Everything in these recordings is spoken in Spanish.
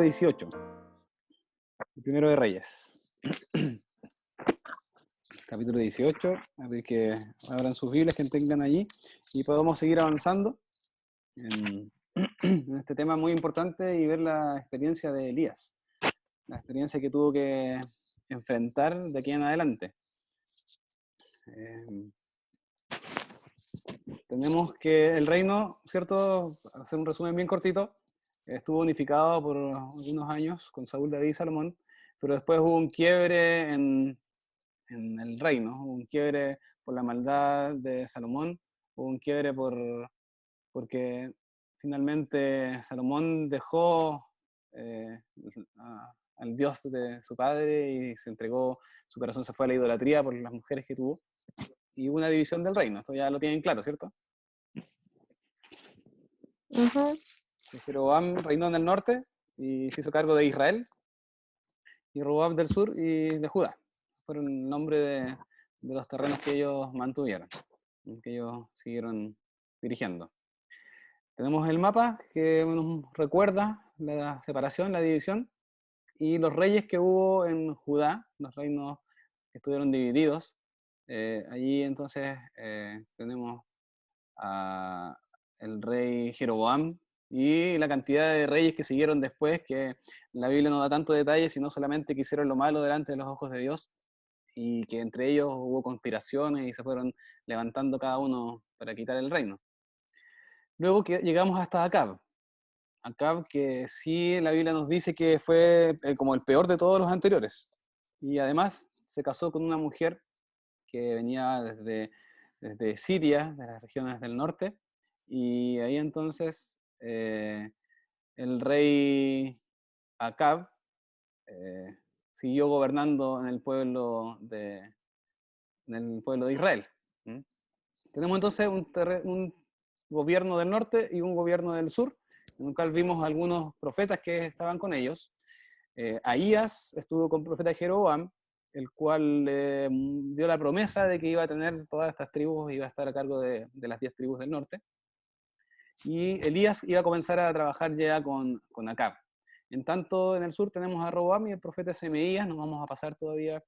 18, el primero de Reyes. Capítulo 18, así que abran sus Biblias que tengan allí y podemos seguir avanzando en este tema muy importante y ver la experiencia de Elías, la experiencia que tuvo que enfrentar de aquí en adelante. Tenemos que el reino, ¿cierto? Para hacer un resumen bien cortito, estuvo unificado por unos años con Saúl, David y Salomón, pero después hubo un quiebre en el reino, hubo un quiebre por la maldad de Salomón, hubo un quiebre porque finalmente Salomón dejó al Dios de su padre y se entregó, su corazón se fue a la idolatría por las mujeres que tuvo, y hubo una división del reino. Esto ya lo tienen claro, ¿cierto? Ujú. Jeroboam reinó en el norte y se hizo cargo de Israel, y Roboam del sur y de Judá. Fueron el nombre de los terrenos que ellos mantuvieron, que ellos siguieron dirigiendo. Tenemos el mapa que nos recuerda la separación, la división, y los reyes que hubo en Judá, los reinos que estuvieron divididos. Allí entonces tenemos el rey Jeroboam y la cantidad de reyes que siguieron después, que la Biblia no da tanto detalle, sino solamente que hicieron lo malo delante de los ojos de Dios y que entre ellos hubo conspiraciones y se fueron levantando cada uno para quitar el reino. Luego que llegamos hasta Acab. Acab, que sí la Biblia nos dice que fue como el peor de todos los anteriores. Y además se casó con una mujer que venía desde Siria, de las regiones del norte, y ahí entonces el rey Acab siguió gobernando en el pueblo de Israel. ¿Mm? Tenemos entonces un gobierno del norte y un gobierno del sur, en el cual vimos algunos profetas que estaban con ellos. Ahías estuvo con el profeta Jeroboam, el cual dio la promesa de que iba a tener todas estas tribus, iba a estar a cargo de las 10 tribus del norte. Y Elías iba a comenzar a trabajar ya con Acab. En tanto, en el sur tenemos a Roboam y el profeta Semeías. Nos vamos a pasar todavía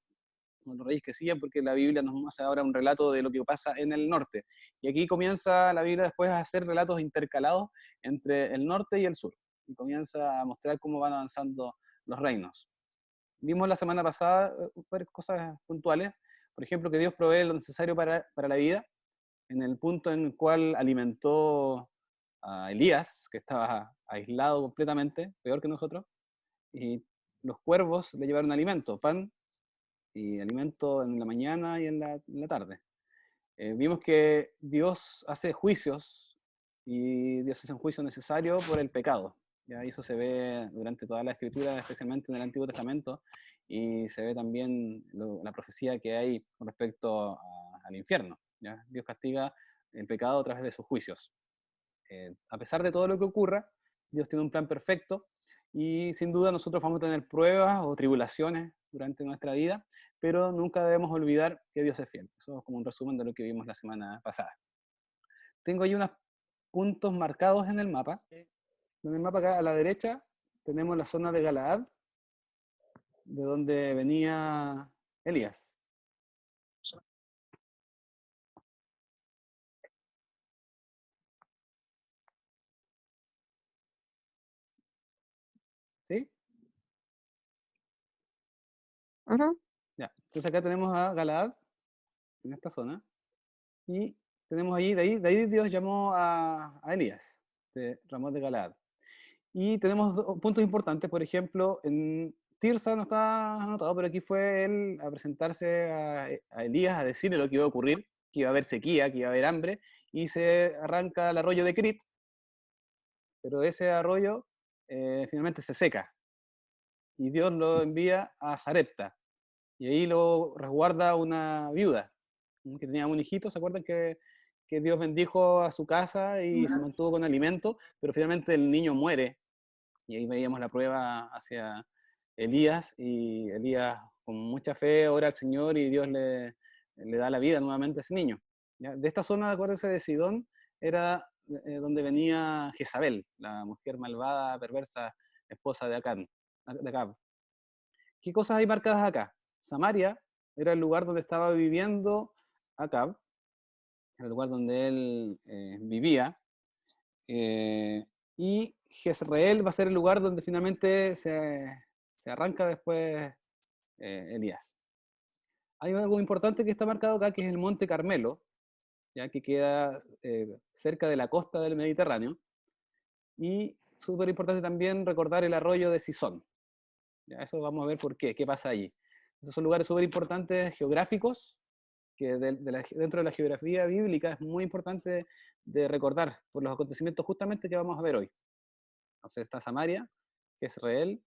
con los reyes que siguen, porque la Biblia nos hace ahora un relato de lo que pasa en el norte. Y aquí comienza la Biblia después a hacer relatos intercalados entre el norte y el sur. Y comienza a mostrar cómo van avanzando los reinos. Vimos la semana pasada varias cosas puntuales. Por ejemplo, que Dios provee lo necesario para la vida, en el punto en el cual alimentó a Elías, que estaba aislado completamente, peor que nosotros, y los cuervos le llevaron alimento, pan y alimento en la mañana y en la tarde. Vimos que Dios hace juicios y Dios hace un juicio necesario por el pecado. ¿Ya? Y eso se ve durante toda la escritura, especialmente en el Antiguo Testamento, y se ve también la profecía que hay con respecto al infierno. ¿Ya? Dios castiga el pecado a través de sus juicios. A pesar de todo lo que ocurra, Dios tiene un plan perfecto y sin duda nosotros vamos a tener pruebas o tribulaciones durante nuestra vida, pero nunca debemos olvidar que Dios es fiel. Eso es como un resumen de lo que vimos la semana pasada. Tengo ahí unos puntos marcados en el mapa. En el mapa acá a la derecha tenemos la zona de Galaad, de donde venía Elías. ¿Sí? Ujú. Ya. Entonces acá tenemos a Galaad, en esta zona, y tenemos ahí, de ahí Dios llamó a Elías, de Ramón de Galaad. Y tenemos puntos importantes, por ejemplo, en Tirsa no está anotado, pero aquí fue él a presentarse a Elías, a decirle lo que iba a ocurrir, que iba a haber sequía, que iba a haber hambre, y se arranca el arroyo de Crit, pero ese arroyo finalmente se seca, y Dios lo envía a Sarepta, y ahí lo resguarda una viuda, que tenía un hijito. ¿Se acuerdan que Dios bendijo a su casa y se mantuvo con alimento? Pero finalmente el niño muere, y ahí veíamos la prueba hacia Elías, y Elías con mucha fe ora al Señor y Dios le da la vida nuevamente a ese niño. ¿Ya? De esta zona, acuérdense, de Sidón, era donde venía Jezabel, la mujer malvada, perversa, esposa de Acab. ¿Qué cosas hay marcadas acá? Samaria era el lugar donde estaba viviendo Acab, era el lugar donde él vivía, y Jezreel va a ser el lugar donde finalmente se arranca después Elías. Hay algo importante que está marcado acá, que es el Monte Carmelo, ya que queda cerca de la costa del Mediterráneo, y súper importante también recordar el arroyo de Sison. Ya, eso vamos a ver por qué pasa allí. Esos son lugares súper importantes geográficos, que dentro de la geografía bíblica es muy importante de recordar por los acontecimientos justamente que vamos a ver hoy. Entonces está Samaria, Jezreel,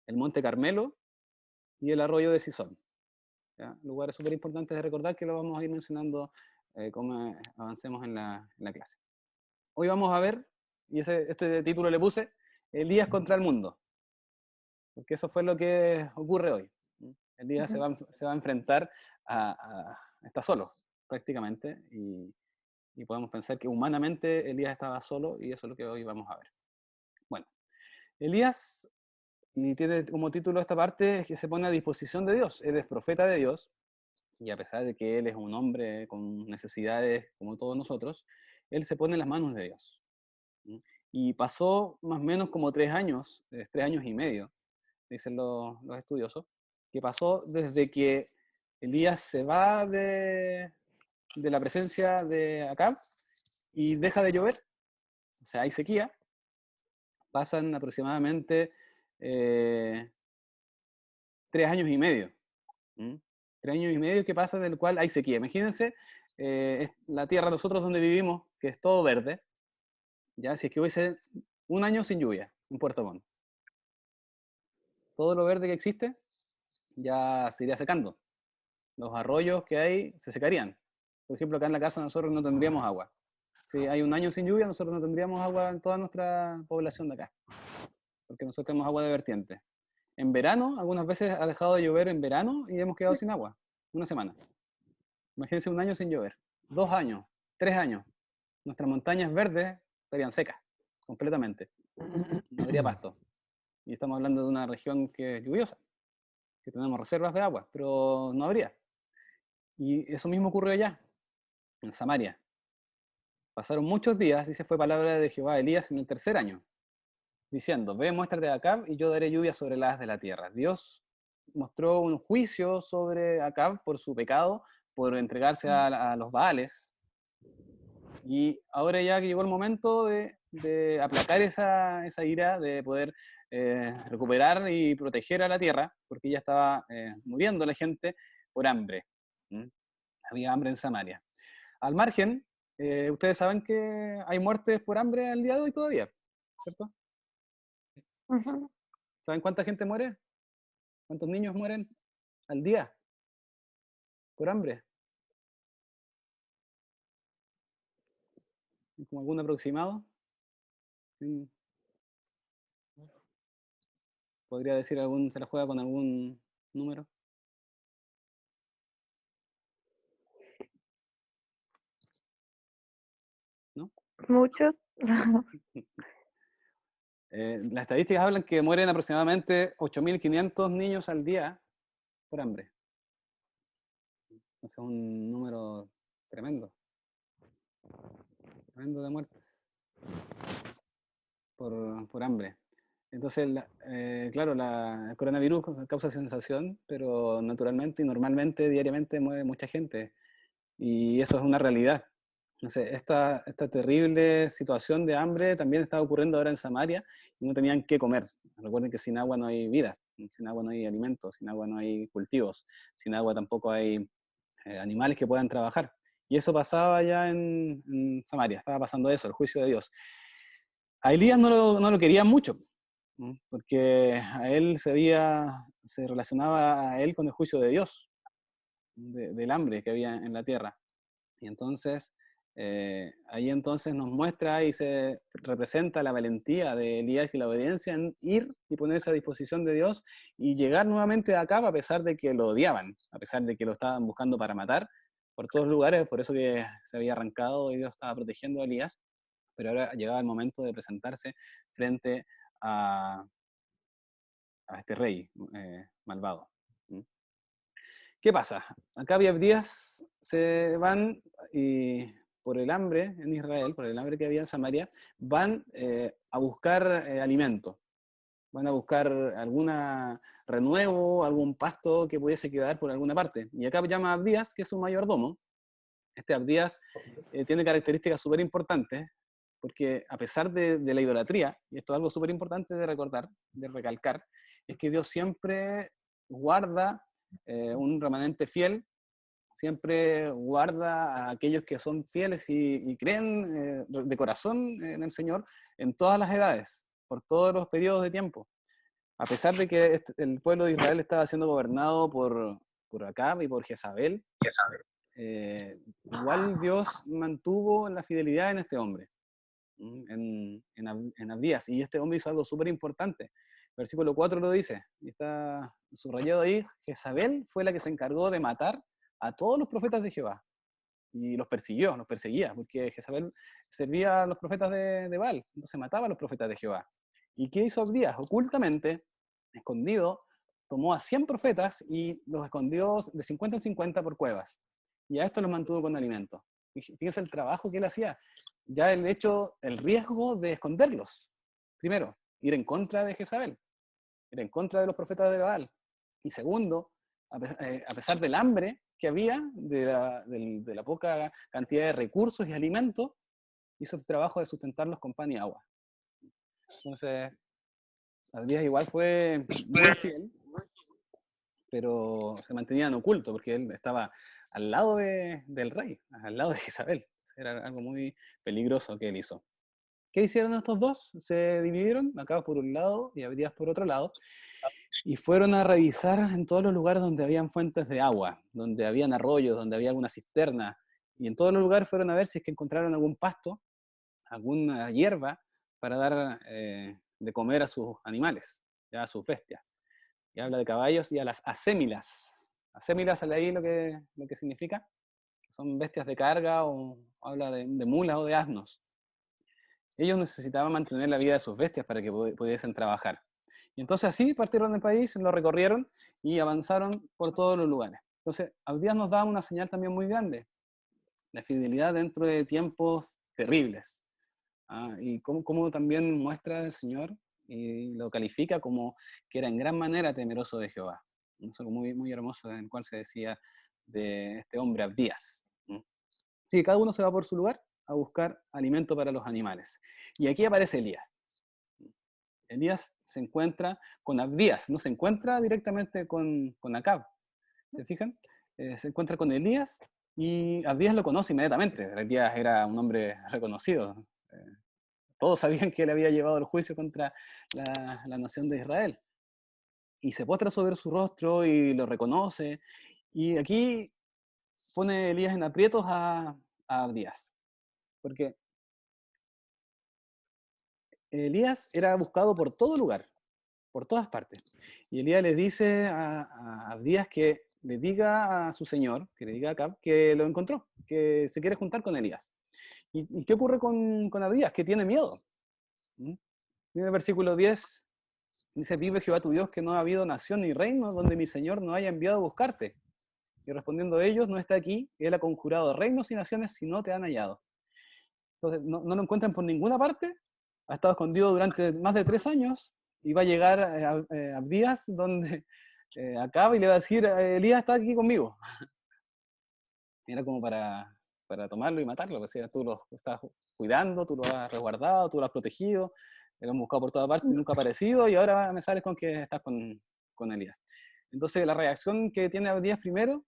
el Monte Carmelo y el arroyo de Sison. ¿Ya? Lugares súper importantes de recordar que lo vamos a ir mencionando como avancemos en la clase. Hoy vamos a ver, y este título le puse, Elías contra el mundo, porque eso fue lo que ocurre hoy. Elías se va a enfrentar está solo, prácticamente, y podemos pensar que humanamente Elías estaba solo, y eso es lo que hoy vamos a ver. Bueno, Elías, y tiene como título esta parte, es que se pone a disposición de Dios. Él es profeta de Dios, y a pesar de que él es un hombre con necesidades como todos nosotros, él se pone en las manos de Dios. Y pasó más o menos como 3 años, 3 años y medio, dicen los estudiosos, que pasó desde que Elías se va de la presencia de Acab y deja de llover, o sea, hay sequía. Pasan aproximadamente 3 años y medio. 3 años y medio que pasa del cual hay sequía. Imagínense la tierra, nosotros donde vivimos, que es todo verde, ya si es que hubiese un año sin lluvia en Puerto Montt, todo lo verde que existe ya se iría secando. Los arroyos que hay se secarían. Por ejemplo, acá en la casa nosotros no tendríamos agua. Si hay un año sin lluvia, nosotros no tendríamos agua en toda nuestra población de acá, porque nosotros tenemos agua de vertiente. En verano, algunas veces ha dejado de llover en verano y hemos quedado sin agua, una semana. Imagínense un año sin llover, 2 años, 3 años. Nuestras montañas verdes estarían secas, completamente. No habría pasto. Y estamos hablando de una región que es lluviosa, que tenemos reservas de agua, pero no habría. Y eso mismo ocurrió allá, en Samaria. Pasaron muchos días, dice, fue palabra de Jehová a Elías en el 3er año, diciendo, ve, muéstrate de Acab y yo daré lluvia sobre las de la tierra. Dios mostró un juicio sobre Acab por su pecado, por entregarse a los Baales. Y ahora ya que llegó el momento de aplacar esa ira, de poder recuperar y proteger a la tierra, porque ya estaba muriendo la gente por hambre. Había hambre en Samaria. Al margen, ustedes saben que hay muertes por hambre al día de hoy todavía, ¿cierto? ¿Saben cuánta gente muere? ¿Cuántos niños mueren al día por hambre? ¿Como algún aproximado? ¿Podría decir se la juega con algún número? ¿No? Muchos. Las estadísticas hablan que mueren aproximadamente 8.500 niños al día por hambre. Ese es un número tremendo. Tremendo de muertes por hambre. Entonces, claro, el coronavirus causa sensación, pero naturalmente y normalmente, diariamente, muere mucha gente. Y eso es una realidad. No sé, esta terrible situación de hambre también está ocurriendo ahora en Samaria y no tenían qué comer. Recuerden que sin agua no hay vida, sin agua no hay alimentos, sin agua no hay cultivos, sin agua tampoco hay animales que puedan trabajar. Y eso pasaba ya en Samaria, estaba pasando eso, el juicio de Dios. A Elías no lo querían mucho, porque a él se relacionaba a él con el juicio de Dios, del hambre que había en la tierra. Y entonces, ahí entonces nos muestra y se representa la valentía de Elías y la obediencia en ir y ponerse a disposición de Dios y llegar nuevamente a Acab a pesar de que lo odiaban, a pesar de que lo estaban buscando para matar por todos lugares, por eso que se había arrancado y Dios estaba protegiendo a Elías, pero ahora llegaba el momento de presentarse frente a este rey malvado. ¿Mm? ¿Qué pasa? Acab y Abdías se van y por el hambre en Israel, por el hambre que había en Samaria, van a buscar alimento. Van a buscar algún renuevo, algún pasto que pudiese quedar por alguna parte. Y Acab llama a Abdías, que es su mayordomo. Este Abdías tiene características súper importantes, porque a pesar de la idolatría, y esto es algo súper importante de recordar, de recalcar, es que Dios siempre guarda un remanente fiel, siempre guarda a aquellos que son fieles y creen de corazón en el Señor en todas las edades, por todos los periodos de tiempo. A pesar de que el pueblo de Israel estaba siendo gobernado por Acab y por Jezabel, igual Dios mantuvo la fidelidad en este hombre, en Abdías, y este hombre hizo algo súper importante. Versículo 4 lo dice, y está subrayado ahí: Jezabel fue la que se encargó de matar a todos los profetas de Jehová, y los perseguía, porque Jezabel servía a los profetas de Baal, entonces mataba a los profetas de Jehová. ¿Y qué hizo Abdías? Ocultamente, escondido, tomó a 100 profetas y los escondió de 50 en 50 por cuevas. Y a esto los mantuvo con alimento. Fíjense el trabajo que él hacía. Ya el riesgo de esconderlos. Primero, ir en contra de Jezabel, ir en contra de los profetas de Baal. Y segundo, a pesar del hambre que había, de la poca cantidad de recursos y alimentos, hizo el trabajo de sustentarlos con pan y agua. Entonces, Abdías igual fue muy fiel, pero se mantenía en oculto, porque él estaba al lado del rey, al lado de Jezabel. Era algo muy peligroso que él hizo. ¿Qué hicieron estos dos? Se dividieron, Acab por un lado y Abdías por otro lado, y fueron a revisar en todos los lugares donde habían fuentes de agua, donde habían arroyos, donde había alguna cisterna, y en todos los lugares fueron a ver si es que encontraron algún pasto, alguna hierba, para dar de comer a sus animales, ya a sus bestias. Y habla de caballos y a las asémilas. Asémilas, sale ahí lo que significa, son bestias de carga, o habla de mulas o de asnos. Ellos necesitaban mantener la vida de sus bestias para que pudiesen trabajar. Y entonces así partieron del país, lo recorrieron y avanzaron por todos los lugares. Entonces, Abdías nos da una señal también muy grande, la fidelidad dentro de tiempos terribles. Y cómo también muestra el Señor y lo califica como que era en gran manera temeroso de Jehová. Es algo muy, muy hermoso en el cual se decía de este hombre Abdías. Sí, cada uno se va por su lugar a buscar alimento para los animales. Y aquí aparece Elías. Elías se encuentra con Abdías, no se encuentra directamente con Acab. ¿Se fijan? Se encuentra con Elías y Abdías lo conoce inmediatamente. Elías era un hombre reconocido. Todos sabían que él había llevado el juicio contra la nación de Israel. Y se postra sobre su rostro y lo reconoce. Y aquí pone Elías en aprietos a Abdías. Porque Elías era buscado por todo lugar, por todas partes. Y Elías le dice a Abdías que le diga a su señor, que le diga a Acab, que lo encontró, que se quiere juntar con Elías. ¿Y qué ocurre con Abdías? Que tiene miedo. En el versículo 10 dice: vive Jehová tu Dios, que no ha habido nación ni reino donde mi Señor no haya enviado a buscarte. Y respondiendo a ellos: no está aquí, él ha conjurado reinos y naciones si no te han hallado. Entonces, no lo encuentran por ninguna parte, ha estado escondido durante más de 3 años, y va a llegar Abdías donde acaba y le va a decir: Elías está aquí conmigo. Era como para tomarlo y matarlo, o sea, tú lo estás cuidando, tú lo has resguardado, tú lo has protegido, lo has buscado por toda parte y nunca ha aparecido, y ahora me sales con que estás con Elías. Entonces la reacción que tiene Abdías primero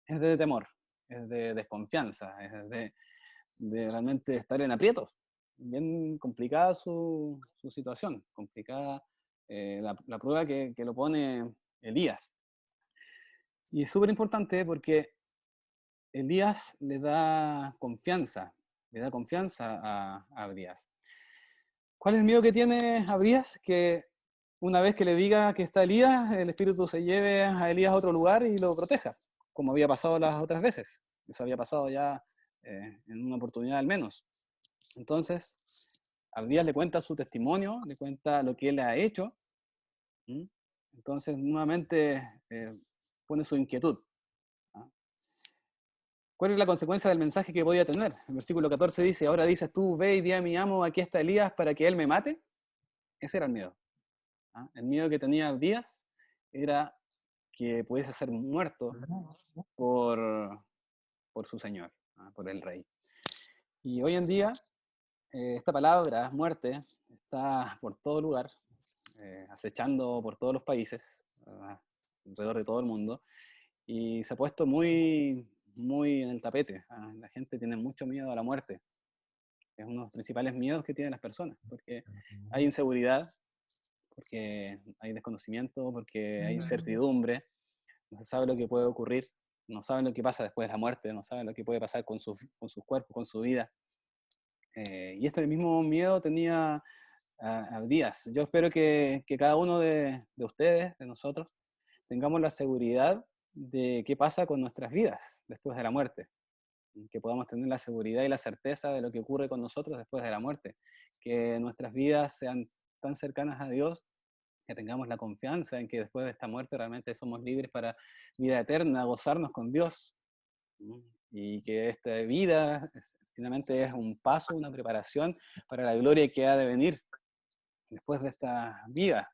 es de temor, es de desconfianza, es de realmente estar en aprietos. Bien complicada su situación, complicada la prueba que lo pone Elías. Y es súper importante porque Elías le da confianza a Abdías. ¿Cuál es el miedo que tiene Abdías? Que una vez que le diga que está Elías, el espíritu se lleve a Elías a otro lugar y lo proteja, como había pasado las otras veces. Eso había pasado ya en una oportunidad al menos. Entonces, Abdías le cuenta su testimonio, le cuenta lo que él ha hecho. ¿Mm? Entonces, nuevamente, pone su inquietud. ¿Ah? ¿Cuál es la consecuencia del mensaje que podía tener? El versículo 14 dice, ahora dices tú, ve y di a mi amo, aquí está Elías, para que él me mate. Ese era el miedo. ¿Ah? El miedo que tenía Abdías era que pudiese ser muerto por, por su señor, ¿ah? Por el rey. Y hoy en día, esta palabra, muerte, está por todo lugar, acechando por todos los países, alrededor de todo el mundo, y se ha puesto muy, muy en el tapete. La gente tiene mucho miedo a la muerte. Es uno de los principales miedos que tienen las personas, porque hay inseguridad, porque hay desconocimiento, porque hay incertidumbre, no se sabe lo que puede ocurrir, no saben lo que pasa después de la muerte, no saben lo que puede pasar con sus cuerpos, con su vida. Y este mismo miedo tenía Abdías. Yo espero que cada uno de ustedes, de nosotros, tengamos la seguridad de qué pasa con nuestras vidas después de la muerte. Que podamos tener la seguridad y la certeza de lo que ocurre con nosotros después de la muerte. Que nuestras vidas sean tan cercanas a Dios, que tengamos la confianza en que después de esta muerte realmente somos libres para vida eterna, gozarnos con Dios. Y que esta vida finalmente es un paso, una preparación para la gloria que ha de venir después de esta vida.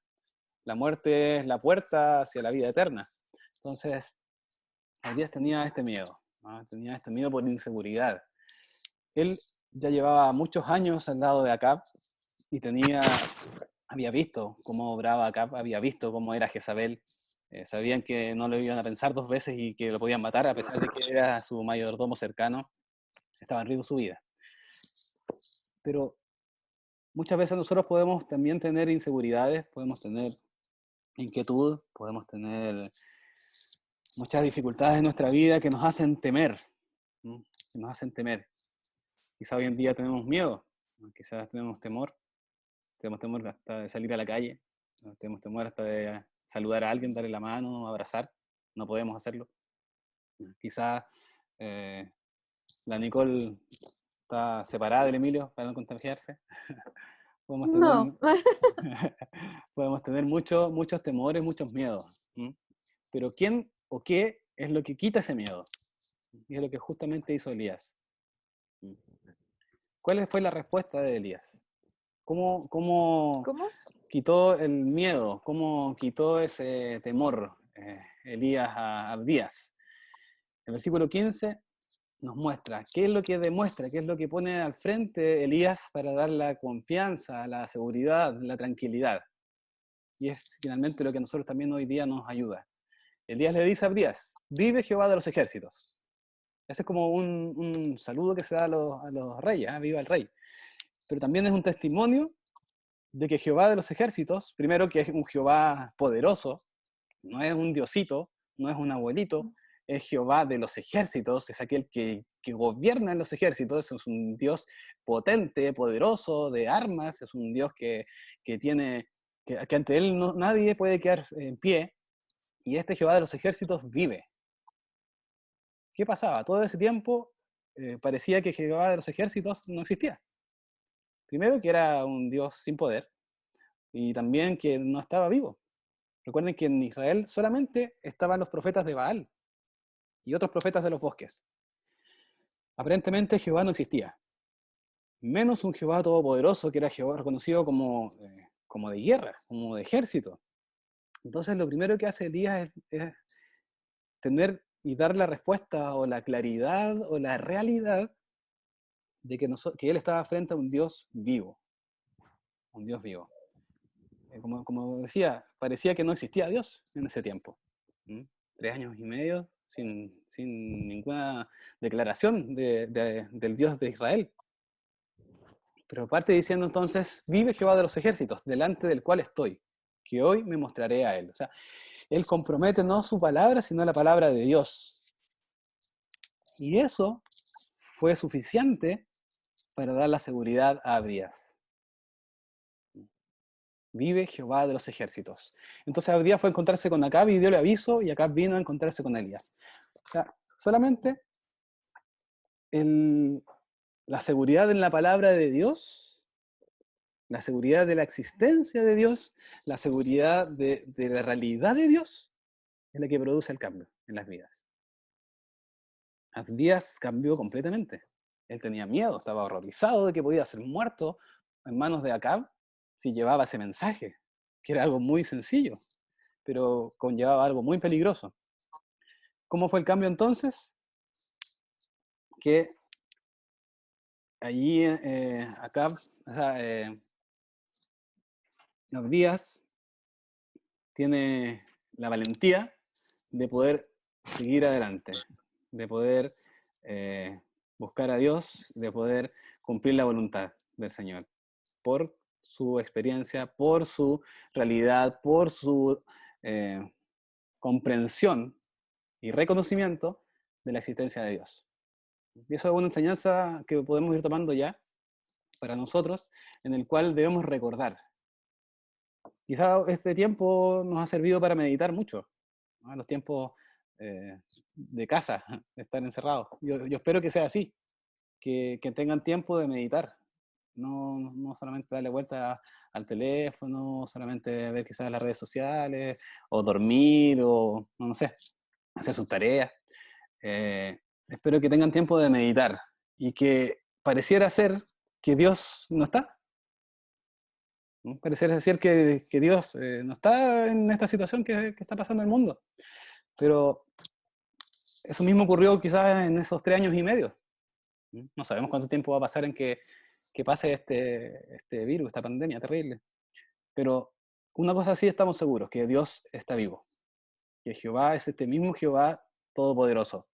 La muerte es la puerta hacia la vida eterna. Entonces, Abdías tenía este miedo, ¿no? Tenía este miedo por inseguridad. Él ya llevaba muchos años al lado de Acab y había visto cómo obraba Acab, había visto cómo era Jezabel. Sabían que no lo iban a pensar dos veces y que lo podían matar, a pesar de que era su mayordomo cercano. Estaba en riesgo su vida. Pero muchas veces nosotros podemos también tener inseguridades, podemos tener inquietud, podemos tener muchas dificultades en nuestra vida que nos hacen temer, ¿no? Que nos hacen temer. Quizá hoy en día tenemos miedo, ¿no? Quizás tenemos temor hasta de salir a la calle, ¿no? Tenemos temor hasta de saludar a alguien, darle la mano, abrazar, no podemos hacerlo. Quizás la Nicole está separada del Emilio para no contagiarse. Podemos tener, No. podemos tener muchos temores, muchos miedos. Pero ¿quién o qué es lo que quita ese miedo? Y es lo que justamente hizo Elías. ¿Cuál fue la respuesta de Elías? ¿Cómo ¿Cómo? quitó el miedo? ¿Cómo quitó ese temor Elías a Abdías? El versículo 15 nos muestra qué es lo que demuestra, qué es lo que pone al frente Elías para dar la confianza, la seguridad, la tranquilidad. Y es finalmente lo que a nosotros también hoy día nos ayuda. Elías le dice a Abdías, vive Jehová de los ejércitos. Ese es como un saludo que se da a los reyes, ¿eh? Viva el rey. Pero también es un testimonio de que Jehová de los ejércitos, primero que es un Jehová poderoso, no es un diosito, no es un abuelito, es Jehová de los ejércitos, es aquel que gobierna en los ejércitos, es un Dios potente, poderoso, de armas, es un Dios que tiene, que ante él nadie puede quedar en pie, y este Jehová de los ejércitos vive. ¿Qué pasaba? Todo ese tiempo parecía que Jehová de los ejércitos no existía. Primero que era un Dios sin poder, y también que no estaba vivo. Recuerden que en Israel solamente estaban los profetas de Baal y otros profetas de los bosques. Aparentemente Jehová no existía, menos un Jehová todopoderoso que era Jehová reconocido como de guerra, como de ejército. Entonces lo primero que hace Elías es tener y dar la respuesta o la claridad o la realidad de que él estaba frente a un Dios vivo, un Dios vivo. Como decía, parecía que no existía Dios en ese tiempo. 3 años y medio sin ninguna declaración del Dios de Israel. Pero parte diciendo entonces, vive Jehová de los ejércitos, delante del cual estoy, que hoy me mostraré a él. O sea, él compromete no su palabra, sino la palabra de Dios. Y eso fue suficiente para dar la seguridad a Abdías. Vive Jehová de los ejércitos. Entonces Abdías fue a encontrarse con Acab y dio el aviso, y Acab vino a encontrarse con Elías. O sea, solamente la seguridad en la palabra de Dios la seguridad de la existencia de Dios, la seguridad de la realidad de Dios, es la que produce el cambio en las vidas. Abdías cambió completamente. Él tenía miedo, estaba horrorizado de que podía ser muerto en manos de Acab si llevaba ese mensaje, que era algo muy sencillo, pero conllevaba algo muy peligroso. ¿Cómo fue el cambio entonces? Que allí Acab, o sea, Abdías tiene la valentía de poder seguir adelante, de poder eh, buscar a Dios, de poder cumplir la voluntad del Señor, por su experiencia, por su realidad, por su eh, comprensión y reconocimiento de la existencia de Dios. Y eso es una enseñanza que podemos ir tomando ya para nosotros, en el cual debemos recordar. Quizá este tiempo nos ha servido para meditar mucho, ¿no? Los tiempos de casa, de estar encerrados. Yo espero que sea así, que tengan tiempo de meditar, no solamente darle vuelta al teléfono, solamente ver quizás las redes sociales, o dormir, o no sé, hacer sus tareas. Espero que tengan tiempo de meditar y que pareciera ser que Dios no está. ¿No? Pareciera ser que Dios no está en esta situación que está pasando en el mundo. Pero eso mismo ocurrió quizás en esos 3 años y medio. No sabemos cuánto tiempo va a pasar en que pase este virus, esta pandemia terrible. Pero una cosa sí estamos seguros, que Dios está vivo. Que Jehová es este mismo Jehová todopoderoso,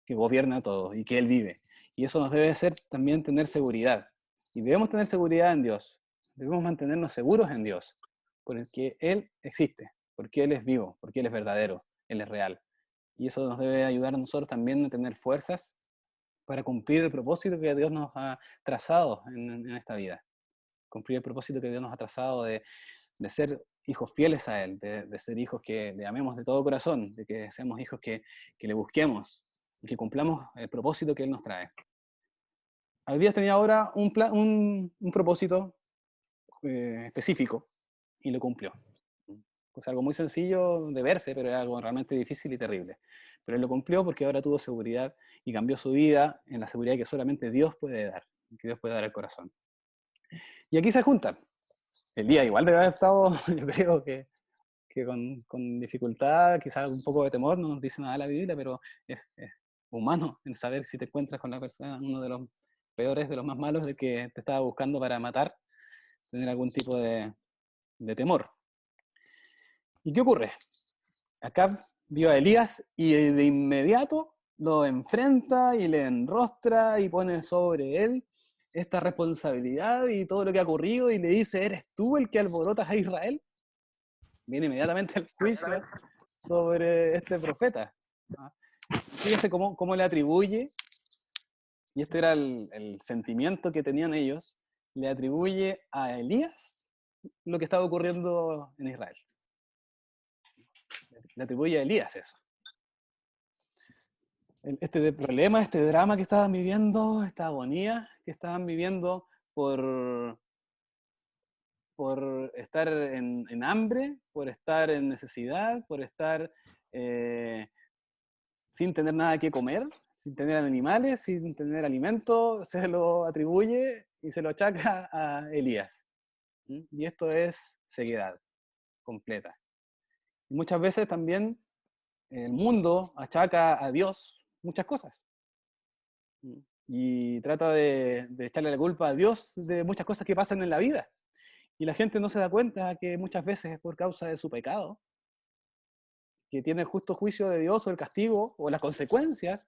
que gobierna todo y que Él vive. Y eso nos debe hacer también tener seguridad. Y debemos tener seguridad en Dios. Debemos mantenernos seguros en Dios, porque Él existe, porque Él es vivo, porque Él es verdadero, Él es real. Y eso nos debe ayudar a nosotros también a tener fuerzas para cumplir el propósito que Dios nos ha trazado en esta vida. Cumplir el propósito que Dios nos ha trazado de ser hijos fieles a Él, de ser hijos que le amemos de todo corazón, de que seamos hijos que le busquemos y que cumplamos el propósito que Él nos trae. Abdías tenía ahora un propósito específico y lo cumplió. Es algo muy sencillo de verse, pero era algo realmente difícil y terrible. Pero él lo cumplió porque ahora tuvo seguridad y cambió su vida en la seguridad que solamente Dios puede dar, que Dios puede dar al corazón. Y aquí se juntan. El día igual debe haber estado, yo creo que con dificultad, quizás un poco de temor, no nos dice nada la Biblia, pero es humano en saber si te encuentras con la persona, uno de los peores, de los más malos, de que te estaba buscando para matar, tener algún tipo de temor. ¿Y qué ocurre? Acab vio a Elías y de inmediato lo enfrenta y le enrostra y pone sobre él esta responsabilidad y todo lo que ha ocurrido y le dice, ¿eres tú el que alborotas a Israel? Viene inmediatamente el juicio sobre este profeta. Fíjense cómo le atribuye, y este era el sentimiento que tenían ellos, le atribuye a Elías lo que estaba ocurriendo en Israel. Le atribuye a Elías eso. Este problema, este drama que estaban viviendo, esta agonía que estaban viviendo por estar en hambre, por estar en necesidad, por estar sin tener nada que comer, sin tener animales, sin tener alimento, se lo atribuye y se lo achaca a Elías. Y esto es ceguedad completa. Y muchas veces también el mundo achaca a Dios muchas cosas. Y trata de echarle la culpa a Dios de muchas cosas que pasan en la vida. Y la gente no se da cuenta que muchas veces es por causa de su pecado, que tiene el justo juicio de Dios o el castigo o las consecuencias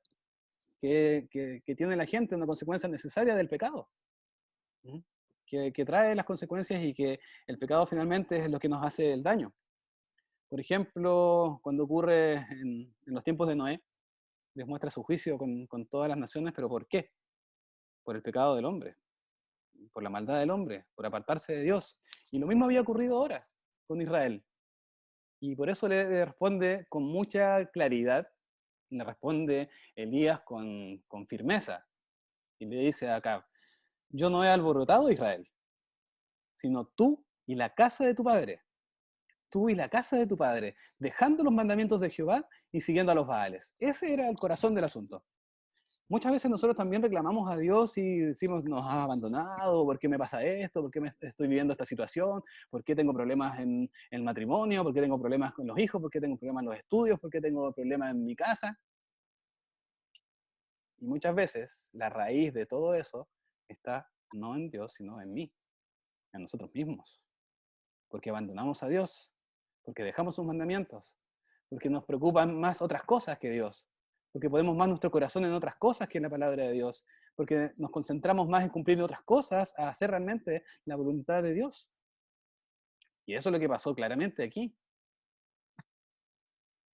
que tiene la gente, una consecuencia necesaria del pecado, que trae las consecuencias y que el pecado finalmente es lo que nos hace el daño. Por ejemplo, cuando ocurre en los tiempos de Noé, Dios muestra su juicio con todas las naciones, pero ¿por qué? Por el pecado del hombre, por la maldad del hombre, por apartarse de Dios. Y lo mismo había ocurrido ahora con Israel. Y por eso le responde con mucha claridad, le responde Elías con firmeza. Y le dice a Acab, yo no he alborotado a Israel. sino tú y la casa de tu padre. Tú y la casa de tu padre, dejando los mandamientos de Jehová y siguiendo a los Baales. Ese era el corazón del asunto. Muchas veces nosotros también reclamamos a Dios y decimos, nos ha abandonado, ¿por qué me pasa esto? ¿Por qué me estoy viviendo esta situación? ¿Por qué tengo problemas en el matrimonio? ¿Por qué tengo problemas con los hijos? ¿Por qué tengo problemas en los estudios? ¿Por qué tengo problemas en mi casa? Y muchas veces la raíz de todo eso está no en Dios, sino en mí, en nosotros mismos. Porque abandonamos a Dios, porque dejamos sus mandamientos, porque nos preocupan más otras cosas que Dios, porque ponemos más nuestro corazón en otras cosas que en la palabra de Dios, porque nos concentramos más en cumplir otras cosas a hacer realmente la voluntad de Dios. Y eso es lo que pasó claramente aquí.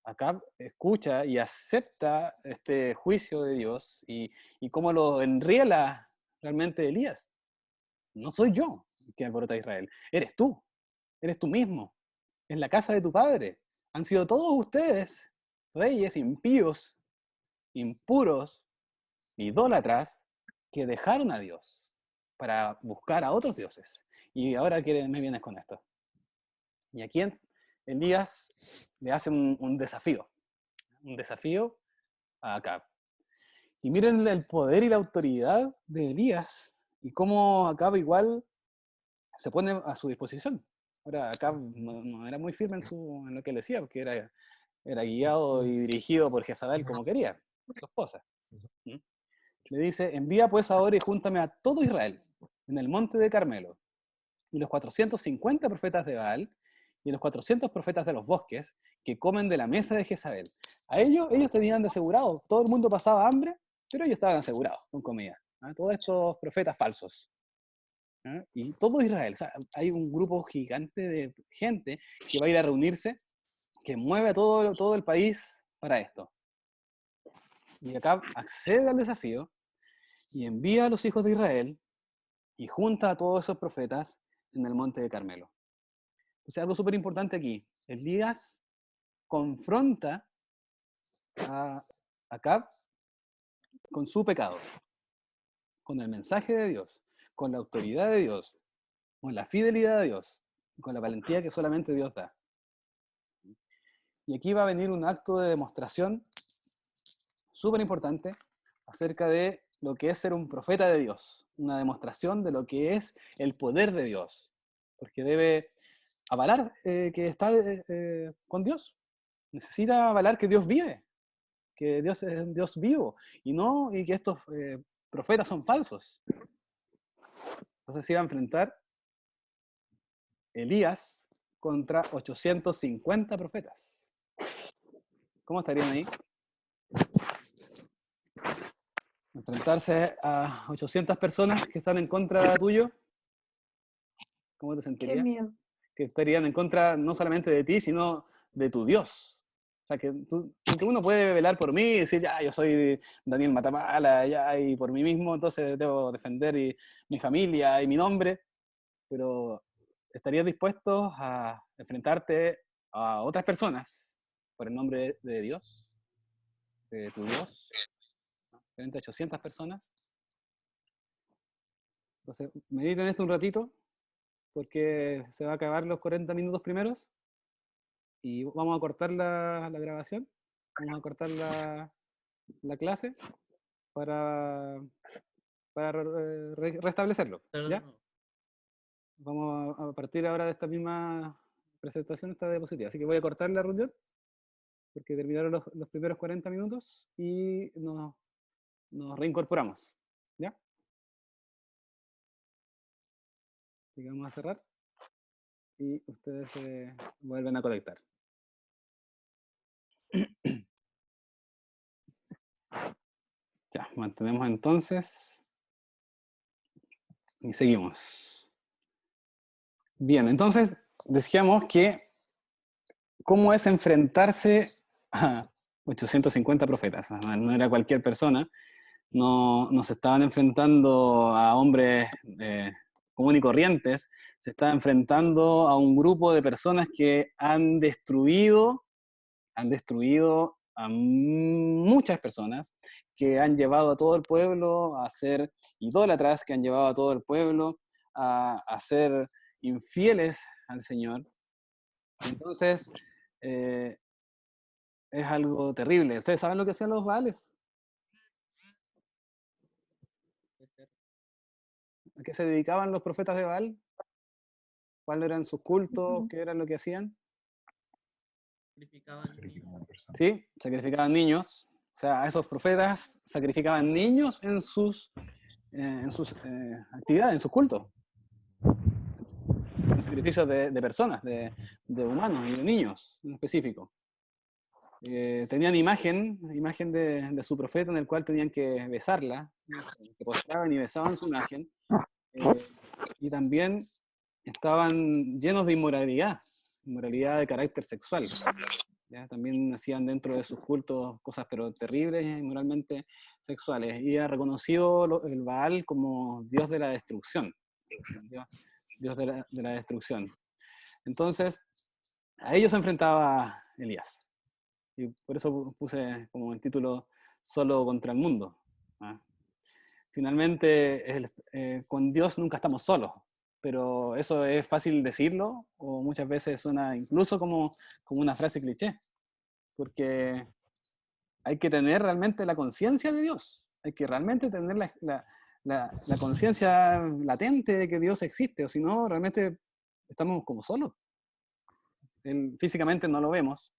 Acab escucha y acepta este juicio de Dios y cómo lo enriela realmente Elías. No soy yo quien alborota a Israel, eres tú mismo, es la casa de tu padre. Han sido todos ustedes reyes impíos, impuros, idólatras, que dejaron a Dios para buscar a otros dioses. Y ahora me vienes con esto. Y aquí Elías le hace un desafío a Acab. Y miren el poder y la autoridad de Elías y cómo Acab igual se pone a su disposición. Ahora Acab no era muy firme en lo que él decía, porque era guiado y dirigido por Jezabel como quería, su esposa. ¿Mm? Le dice, envía pues ahora y júntame a todo Israel en el monte de Carmelo, y los 450 profetas de Baal, y los 400 profetas de los bosques, que comen de la mesa de Jezabel. A ellos tenían de asegurado, todo el mundo pasaba hambre, pero ellos estaban asegurados con comida. ¿Ah? Todos estos profetas falsos. ¿Ah? Y todo Israel, o sea, hay un grupo gigante de gente que va a ir a reunirse, que mueve a todo el país para esto. Y Acab accede al desafío y envía a los hijos de Israel y junta a todos esos profetas en el monte de Carmelo. O sea, algo súper importante aquí. Elías confronta a Acab con su pecado, con el mensaje de Dios, con la autoridad de Dios, con la fidelidad de Dios, con la valentía que solamente Dios da. Y aquí va a venir un acto de demostración súper importante acerca de lo que es ser un profeta de Dios, una demostración de lo que es el poder de Dios, porque debe avalar que está con Dios, necesita avalar que Dios vive, que Dios es un Dios vivo, y que estos profetas son falsos. Entonces se iba a enfrentar Elías contra 850 profetas. ¿Cómo estarían ahí? Enfrentarse a 800 personas que están en contra tuyo, ¿cómo te Qué sentirías? miedo. Que estarían en contra no solamente de ti, sino de tu Dios. O sea, porque uno puede velar por mí y decir, ya, yo soy Daniel Matamala, ya, y por mí mismo, entonces debo defender mi familia y mi nombre, pero ¿estarías dispuesto a enfrentarte a otras personas por el nombre de Dios, de tu Dios, frente a 800 personas? Entonces, mediten esto un ratito, porque se va a acabar los 40 minutos primeros y vamos a cortar la grabación, vamos a cortar la clase para, para restablecerlo, ¿ya? Vamos a partir ahora de esta misma presentación, esta diapositiva. Así que voy a cortar la reunión, porque terminaron los primeros 40 minutos y nos reincorporamos, ¿ya? Así que vamos a cerrar y ustedes se vuelven a conectar. Ya, mantenemos entonces y seguimos. Bien, entonces decíamos que cómo es enfrentarse a 850 profetas. No era cualquier persona, no se estaban enfrentando a hombres comunes y corrientes, se estaba enfrentando a un grupo de personas que han destruido a muchas personas, que han llevado a todo el pueblo a ser idólatras, que han llevado a todo el pueblo a ser infieles al Señor. Entonces, es algo terrible. ¿Ustedes saben lo que hacían los Baales? ¿A qué se dedicaban los profetas de Baal? ¿Cuáles eran sus cultos? ¿Qué era lo que hacían? Sí, sacrificaban niños. O sea, a esos profetas sacrificaban niños en sus actividades, en sus cultos. En sacrificios de personas, de humanos y de niños en específico. Tenían imagen de su profeta en el cual tenían que besarla. Se postraban y besaban su imagen. Y también estaban llenos de inmoralidad de carácter sexual. ¿Ya? También hacían dentro de sus cultos cosas pero terribles y moralmente sexuales. Y era reconocido el Baal como dios de la destrucción. Dios de la destrucción. Entonces, a ellos se enfrentaba Elías. Y por eso puse como el título Solo contra el mundo. ¿Ah? Finalmente, con Dios nunca estamos solos, pero eso es fácil decirlo, o muchas veces suena incluso como una frase cliché, porque hay que tener realmente la conciencia de Dios, hay que realmente tener la conciencia latente de que Dios existe, o si no, realmente estamos como solos. Físicamente no lo vemos,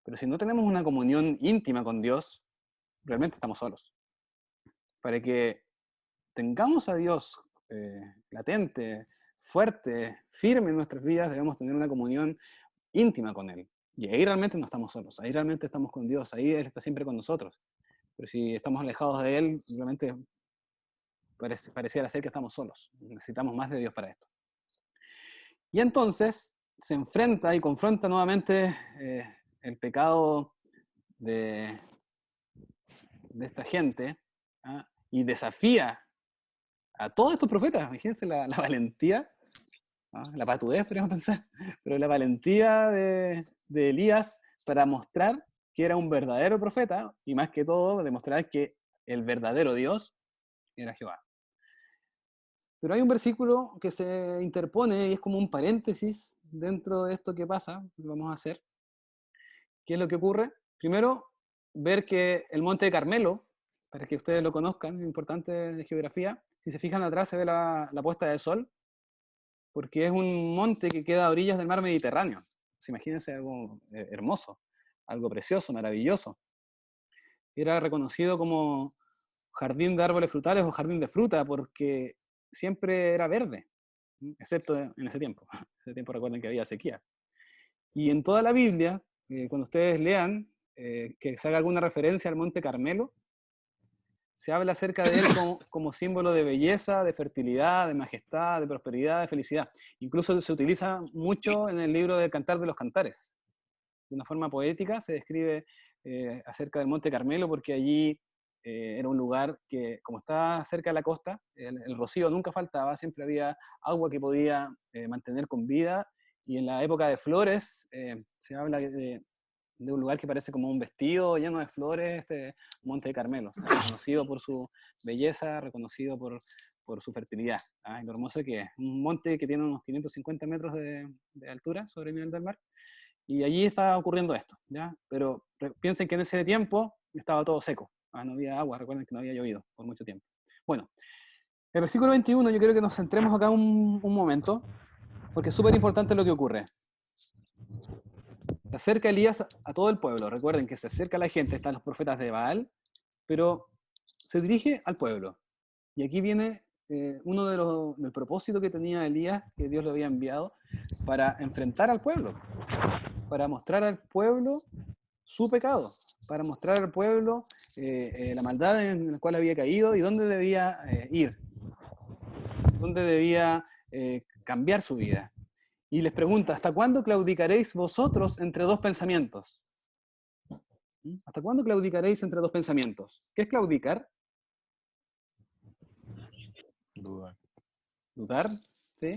pero si no tenemos una comunión íntima con Dios, realmente estamos solos. Para que tengamos a Dios latente, fuerte, firme en nuestras vidas, debemos tener una comunión íntima con Él. Y ahí realmente no estamos solos, ahí realmente estamos con Dios, ahí Él está siempre con nosotros. Pero si estamos alejados de Él, realmente pareciera ser que estamos solos. Necesitamos más de Dios para esto. Y entonces se enfrenta y confronta nuevamente el pecado de esta gente, ¿ah? Y desafía a todos estos profetas. Imagínense la valentía, ¿no? La patudez, podríamos pensar, pero la valentía de Elías para mostrar que era un verdadero profeta y más que todo demostrar que el verdadero Dios era Jehová. Pero hay un versículo que se interpone y es como un paréntesis dentro de esto que pasa, que vamos a hacer. ¿Qué es lo que ocurre? Primero, ver que el Monte de Carmelo, para que ustedes lo conozcan, es importante de geografía, si se fijan atrás se ve la puesta de sol, porque es un monte que queda a orillas del mar Mediterráneo. Pues imagínense algo hermoso, algo precioso, maravilloso. Era reconocido como jardín de árboles frutales o jardín de fruta porque siempre era verde, excepto en ese tiempo. En ese tiempo recuerden que había sequía. Y en toda la Biblia, cuando ustedes lean, que se haga alguna referencia al Monte Carmelo, se habla acerca de él como símbolo de belleza, de fertilidad, de majestad, de prosperidad, de felicidad. Incluso se utiliza mucho en el libro del Cantar de los Cantares. De una forma poética se describe acerca del Monte Carmelo porque allí era un lugar que, como está cerca de la costa, el rocío nunca faltaba, siempre había agua que podía mantener con vida, y en la época de flores se habla de un lugar que parece como un vestido lleno de flores, este Monte Carmelo, o sea, reconocido por su belleza, reconocido por su fertilidad. ¿Ah? Y lo hermoso que es un monte que tiene unos 550 metros de altura sobre el nivel del mar, y allí está ocurriendo esto, ¿ya? Pero piensen que en ese tiempo estaba todo seco, ¿ah? No había agua, recuerden que no había llovido por mucho tiempo. Bueno, el versículo 21, yo quiero que nos centremos acá un momento, porque es súper importante lo que ocurre. Se acerca Elías a todo el pueblo. Recuerden que se acerca a la gente, están los profetas de Baal, pero se dirige al pueblo. Y aquí viene uno del propósito que tenía Elías, que Dios le había enviado, para enfrentar al pueblo, para mostrar al pueblo su pecado, para mostrar al pueblo la maldad en la cual había caído y dónde debía ir, dónde debía cambiar su vida. Y les pregunta, ¿hasta cuándo claudicaréis vosotros entre dos pensamientos? ¿Hasta cuándo claudicaréis entre dos pensamientos? ¿Qué es claudicar? Dudar. Dudar, ¿sí?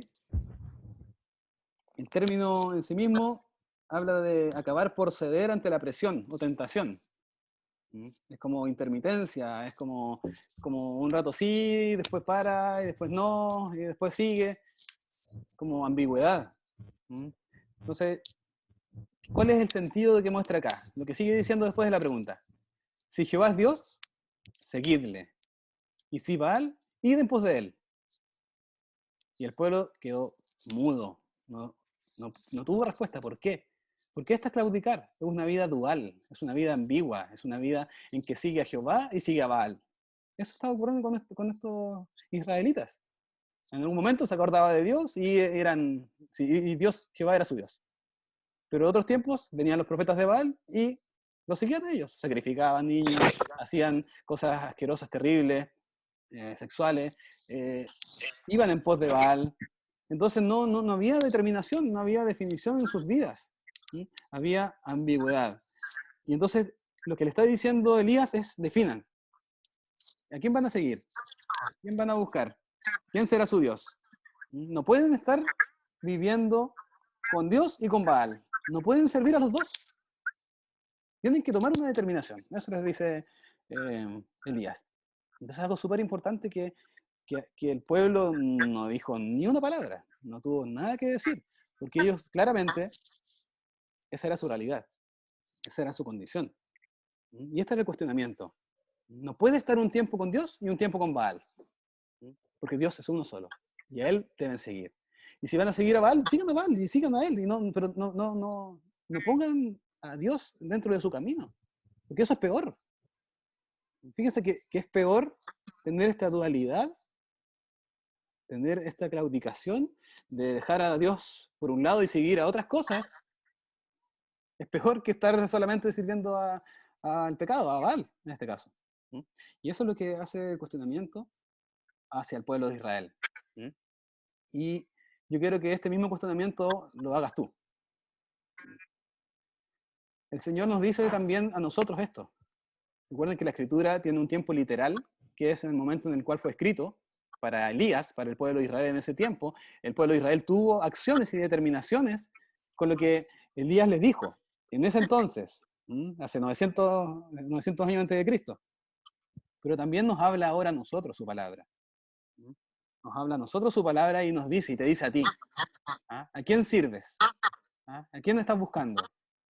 El término en sí mismo habla de acabar por ceder ante la presión o tentación. Es como intermitencia, es como un rato sí, después para, y después no, y después sigue. como ambigüedad. ¿Mm? Entonces, ¿cuál es el sentido de que muestra acá? Lo que sigue diciendo después de la pregunta. Si Jehová es Dios, seguidle. Y si Baal, id en pos de él. Y el pueblo quedó mudo. No tuvo respuesta. ¿Por qué? Porque esta es claudicar. Es una vida dual, es una vida ambigua, es una vida en que sigue a Jehová y sigue a Baal. Eso estaba ocurriendo con estos israelitas. En algún momento se acordaba de Dios y Dios, Jehová era su Dios. Pero en otros tiempos venían los profetas de Baal y los seguían a ellos. Sacrificaban niños, hacían cosas asquerosas, terribles, sexuales, iban en pos de Baal. Entonces no había determinación, no había definición en sus vidas. ¿Sí? Había ambigüedad. Y entonces lo que le está diciendo Elías es: definan. ¿A quién van a seguir? ¿A quién van a buscar? ¿Quién será su Dios? No pueden estar viviendo con Dios y con Baal. No pueden servir a los dos. Tienen que tomar una determinación. Eso les dice Elías. Entonces es algo súper importante que el pueblo no dijo ni una palabra, no tuvo nada que decir, porque ellos claramente, esa era su realidad, esa era su condición. Y este era el cuestionamiento. No puede estar un tiempo con Dios y un tiempo con Baal, porque Dios es uno solo, y a Él deben seguir. Y si van a seguir a Baal, sigan a Baal y sigan a Él, pero no pongan a Dios dentro de su camino, porque eso es peor. Fíjense que es peor tener esta dualidad, tener esta claudicación de dejar a Dios por un lado y seguir a otras cosas. Es peor que estar solamente sirviendo al pecado, a Baal, en este caso. ¿Mm? Y eso es lo que hace el cuestionamiento hacia el pueblo de Israel. ¿Mm? Y yo quiero que este mismo cuestionamiento lo hagas tú. El Señor nos dice también a nosotros esto. Recuerden que la Escritura tiene un tiempo literal, que es el momento en el cual fue escrito para Elías, para el pueblo de Israel en ese tiempo. El pueblo de Israel tuvo acciones y determinaciones con lo que Elías les dijo. En ese entonces, hace 900 años antes de Cristo. Pero también nos habla ahora a nosotros su palabra. Nos habla a nosotros su palabra y nos dice, y te dice a ti, ¿ah? ¿A quién sirves? ¿Ah? ¿A quién estás buscando?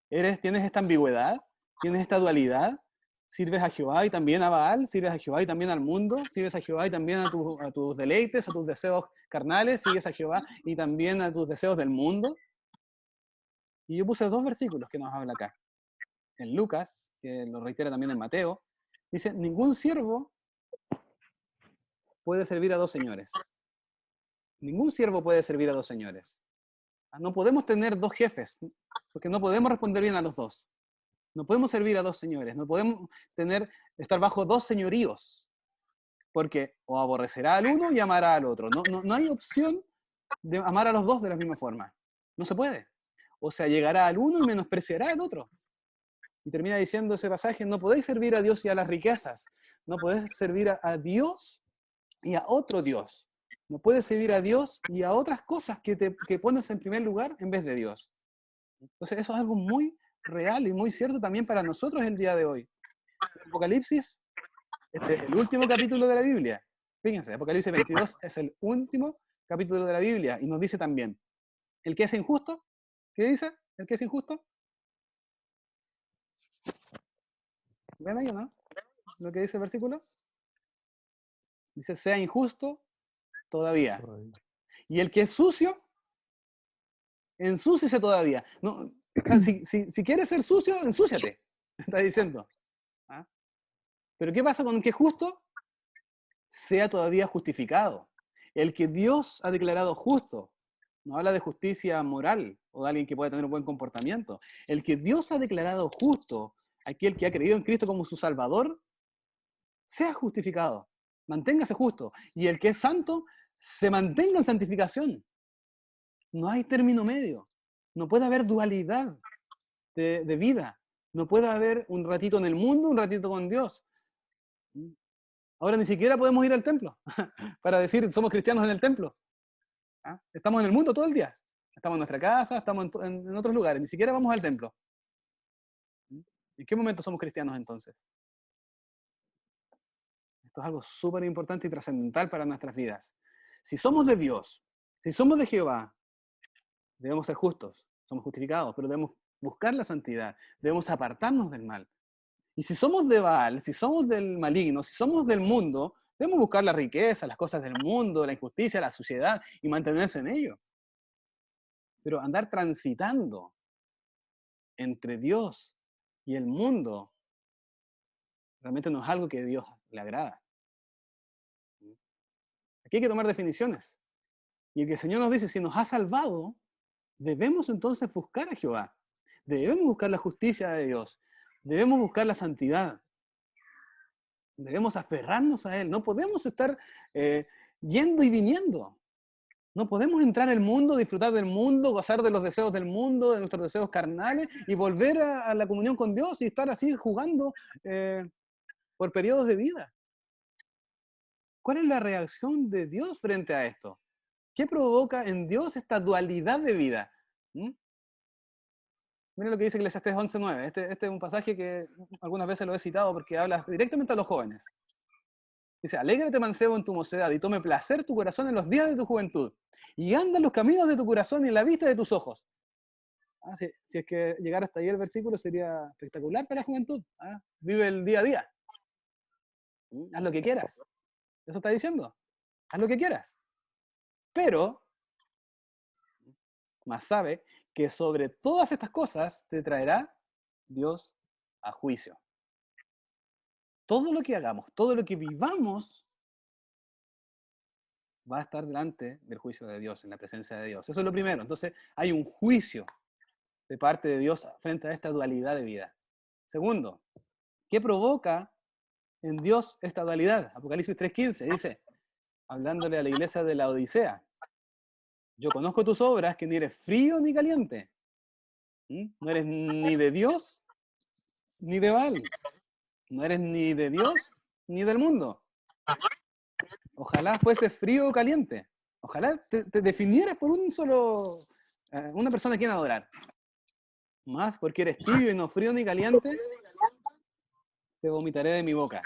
¿Tienes esta ambigüedad? ¿Tienes esta dualidad? ¿Sirves a Jehová y también a Baal? ¿Sirves a Jehová y también al mundo? ¿Sirves a Jehová y también a tus deleites, a tus deseos carnales? ¿Sigues a Jehová y también a tus deseos del mundo? Y yo puse dos versículos que nos habla acá. En Lucas, que lo reitera también en Mateo, dice: ningún siervo puede servir a dos señores. Ningún siervo puede servir a dos señores. No podemos tener dos jefes, porque no podemos responder bien a los dos. No podemos servir a dos señores, no podemos estar bajo dos señoríos, porque o aborrecerá al uno y amará al otro. No hay opción de amar a los dos de la misma forma. No se puede. O sea, llegará al uno y menospreciará al otro. Y termina diciendo ese pasaje: no podéis servir a Dios y a las riquezas. No podéis servir a Dios y a otro Dios. No puedes servir a Dios y a otras cosas que pones en primer lugar en vez de Dios. Entonces eso es algo muy real y muy cierto también para nosotros el día de hoy. Apocalipsis, este es el último capítulo de la Biblia. Fíjense, Apocalipsis 22 es el último capítulo de la Biblia y nos dice también: el que es injusto, ¿qué dice? El que es injusto. ¿Ven ahí o no? Lo que dice el versículo. Dice: sea injusto todavía. Y el que es sucio, ensúciese todavía. No, si quieres ser sucio, ensúciate, está diciendo. ¿Ah? Pero ¿qué pasa con el que es justo? Sea todavía justificado. El que Dios ha declarado justo. No habla de justicia moral o de alguien que pueda tener un buen comportamiento. El que Dios ha declarado justo, aquel que ha creído en Cristo como su Salvador, sea justificado. Manténgase justo. Y el que es santo, se mantenga en santificación. No hay término medio. No puede haber dualidad de vida. No puede haber un ratito en el mundo, un ratito con Dios. Ahora ni siquiera podemos ir al templo para decir somos cristianos en el templo. ¿Ah? Estamos en el mundo todo el día. Estamos en nuestra casa, estamos en otros lugares, ni siquiera vamos al templo. ¿En qué momento somos cristianos entonces? Esto es algo súper importante y trascendental para nuestras vidas. Si somos de Dios, Si somos de Jehová, debemos ser justos, somos justificados, pero debemos buscar la santidad, debemos apartarnos del mal. Y si somos de Baal, si somos del maligno, si somos del mundo, debemos buscar la riqueza, las cosas del mundo, la injusticia, la suciedad y mantenerse en ello. Pero andar transitando entre Dios y el mundo realmente no es algo que a Dios le agrada. Aquí hay que tomar definiciones. Y el que el Señor nos dice, si nos ha salvado, debemos entonces buscar a Jehová. Debemos buscar la justicia de Dios. Debemos buscar la santidad. Debemos aferrarnos a Él. No podemos estar yendo y viniendo. No podemos entrar al mundo, disfrutar del mundo, gozar de los deseos del mundo, de nuestros deseos carnales y volver a la comunión con Dios y estar así jugando por periodos de vida. ¿Cuál es la reacción de Dios frente a esto? ¿Qué provoca en Dios esta dualidad de vida? ¿Mm? Miren lo que dice Eclesiastés 11:9. Este es un pasaje que algunas veces lo he citado porque habla directamente a los jóvenes. Dice, alégrate mancebo en tu mocedad y tome placer tu corazón en los días de tu juventud. Y anda en los caminos de tu corazón y en la vista de tus ojos. Si es que llegar hasta ahí el versículo sería espectacular para la juventud. Vive el día a día. Haz lo que quieras. Eso está diciendo. Haz lo que quieras. Pero, más sabe que sobre todas estas cosas te traerá Dios a juicio. Todo lo que hagamos, todo lo que vivamos, va a estar delante del juicio de Dios, en la presencia de Dios. Eso es lo primero. Entonces, hay un juicio de parte de Dios frente a esta dualidad de vida. Segundo, ¿qué provoca en Dios esta dualidad? Apocalipsis 3:15 dice, hablándole a la iglesia de la Odisea, yo conozco tus obras, que ni eres frío ni caliente. No eres ni de Dios ni de Baal. No eres ni de Dios ni del mundo. Ojalá fuese frío o caliente. Ojalá te definieras por una persona a quien adorar. Más porque eres tibio y no frío ni caliente, te vomitaré de mi boca,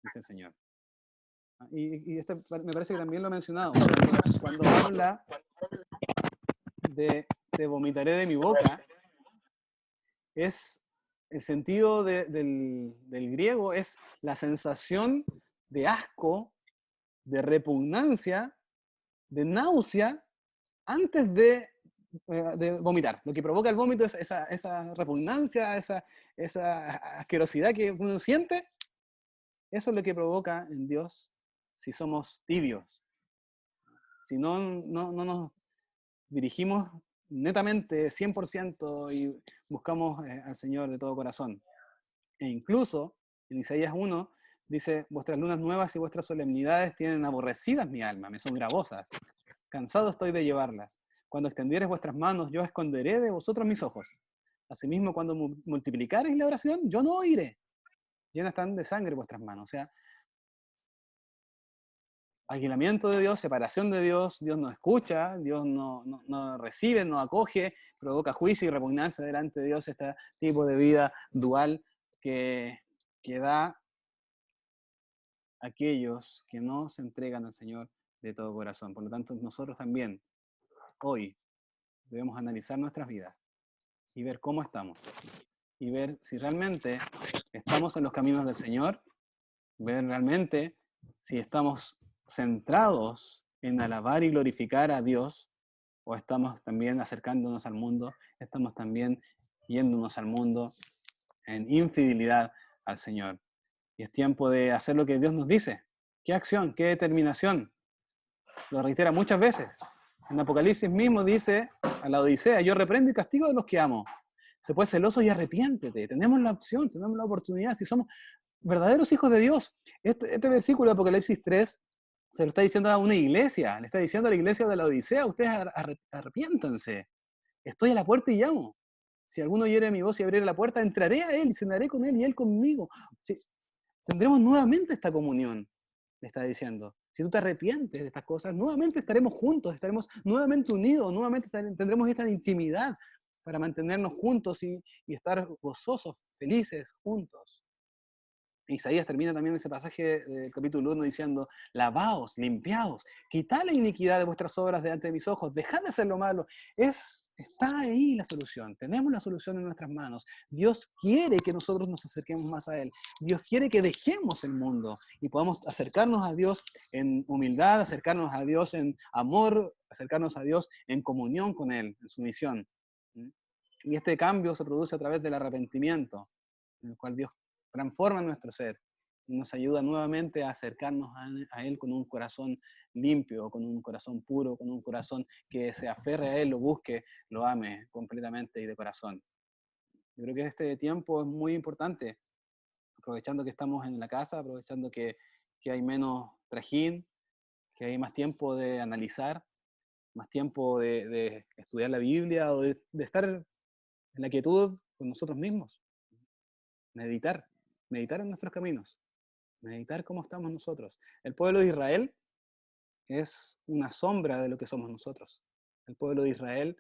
dice el Señor. Y esto me parece que también lo he mencionado. Cuando habla de te vomitaré de mi boca, es el sentido del griego, es la sensación de asco, de repugnancia, de náusea, antes de vomitar. Lo que provoca el vómito es esa repugnancia, esa asquerosidad que uno siente. Eso es lo que provoca en Dios si somos tibios. Si no nos dirigimos netamente 100% y buscamos al Señor de todo corazón. E incluso en Isaías 1 dice, vuestras lunas nuevas y vuestras solemnidades tienen aborrecidas mi alma, me son gravosas. Cansado estoy de llevarlas. Cuando extendieres vuestras manos, yo esconderé de vosotros mis ojos. Asimismo, cuando multiplicareis la oración, yo no oiré. Llenas están de sangre vuestras manos. O sea, aislamiento de Dios, separación de Dios, Dios no escucha, Dios no recibe, no acoge, provoca juicio y repugnancia delante de Dios, este tipo de vida dual que da a aquellos que no se entregan al Señor de todo corazón. Por lo tanto, nosotros también, hoy, debemos analizar nuestras vidas y ver cómo estamos, y ver si realmente estamos en los caminos del Señor, ver realmente si estamos centrados en alabar y glorificar a Dios, o estamos también acercándonos al mundo, estamos también yéndonos al mundo en infidelidad al Señor. Y es tiempo de hacer lo que Dios nos dice. ¿Qué acción? ¿Qué determinación? Lo reitera muchas veces. En Apocalipsis mismo dice a la Odisea, yo reprendo y castigo a los que amo. Se puede celoso y arrepiéntete. Tenemos la opción, tenemos la oportunidad. Si somos verdaderos hijos de Dios. Este versículo de Apocalipsis 3 se lo está diciendo a una iglesia, le está diciendo a la iglesia de la Odisea, ustedes arrepiéntanse. Estoy a la puerta y llamo. Si alguno oyere mi voz y abriere la puerta, entraré a él, cenaré con él y él conmigo. Sí, tendremos nuevamente esta comunión, le está diciendo. Si tú te arrepientes de estas cosas, nuevamente estaremos juntos, estaremos nuevamente unidos, nuevamente tendremos esta intimidad para mantenernos juntos y estar gozosos, felices, juntos. Isaías termina también ese pasaje del capítulo 1 diciendo, lavaos, limpiaos, quitad la iniquidad de vuestras obras delante de mis ojos, dejad de hacer lo malo. Está ahí la solución, tenemos la solución en nuestras manos. Dios quiere que nosotros nos acerquemos más a Él. Dios quiere que dejemos el mundo y podamos acercarnos a Dios en humildad, acercarnos a Dios en amor, acercarnos a Dios en comunión con Él, en su misión. Y este cambio se produce a través del arrepentimiento, en el cual Dios transforma nuestro ser y nos ayuda nuevamente a acercarnos a Él con un corazón limpio, con un corazón puro, con un corazón que se aferre a Él, lo busque, lo ame completamente y de corazón. Yo creo que este tiempo es muy importante, aprovechando que estamos en la casa, aprovechando que hay menos trajín, que hay más tiempo de analizar, más tiempo de estudiar la Biblia o de estar en la quietud con nosotros mismos. Meditar en nuestros caminos, meditar cómo estamos nosotros. El pueblo de Israel es una sombra de lo que somos nosotros. El pueblo de Israel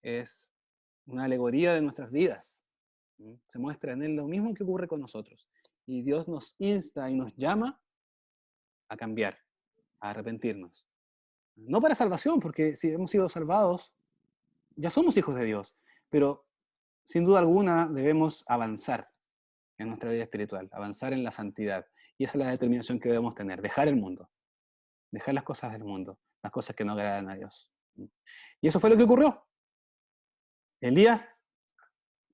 es una alegoría de nuestras vidas. Se muestra en él lo mismo que ocurre con nosotros. Y Dios nos insta y nos llama a cambiar, a arrepentirnos. No para salvación, porque si hemos sido salvados, ya somos hijos de Dios, pero sin duda alguna debemos avanzar en nuestra vida espiritual, avanzar en la santidad. Y esa es la determinación que debemos tener, dejar el mundo, dejar las cosas del mundo, las cosas que no agradan a Dios. Y eso fue lo que ocurrió. Elías,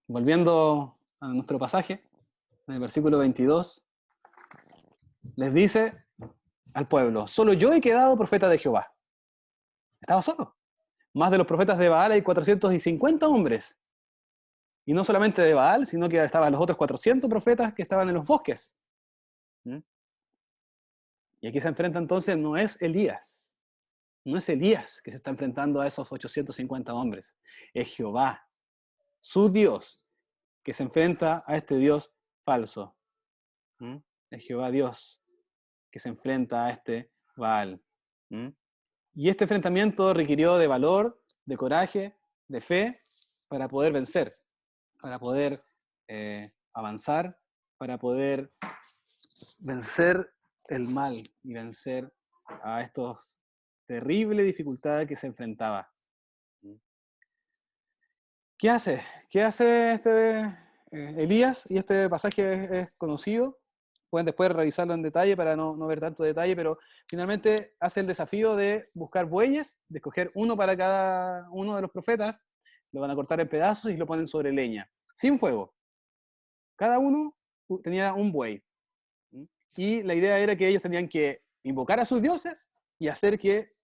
volviendo a nuestro pasaje, en el versículo 22, les dice al pueblo, solo yo he quedado profeta de Jehová. Estaba solo. Más de los profetas de Baal hay 450 hombres. Y no solamente de Baal, sino que estaban los otros 400 profetas que estaban en los bosques. Y aquí se enfrenta entonces, no es Elías que se está enfrentando a esos 850 hombres, es Jehová, su Dios, que se enfrenta a este Dios falso. Es Jehová Dios que se enfrenta a este Baal. Y este enfrentamiento requirió de valor, de coraje, de fe, para poder vencer, para poder avanzar, para poder vencer el mal y vencer a estos terribles dificultades que se enfrentaba. ¿Qué hace? ¿Qué hace Elías? Y este pasaje es conocido. Pueden después revisarlo en detalle para no ver tanto detalle, pero finalmente hace el desafío de buscar bueyes, de escoger uno para cada uno de los profetas, lo van a cortar en pedazos y lo ponen sobre leña, sin fuego. Cada uno tenía un buey. Y la idea era que ellos tenían que invocar a sus dioses y hacer que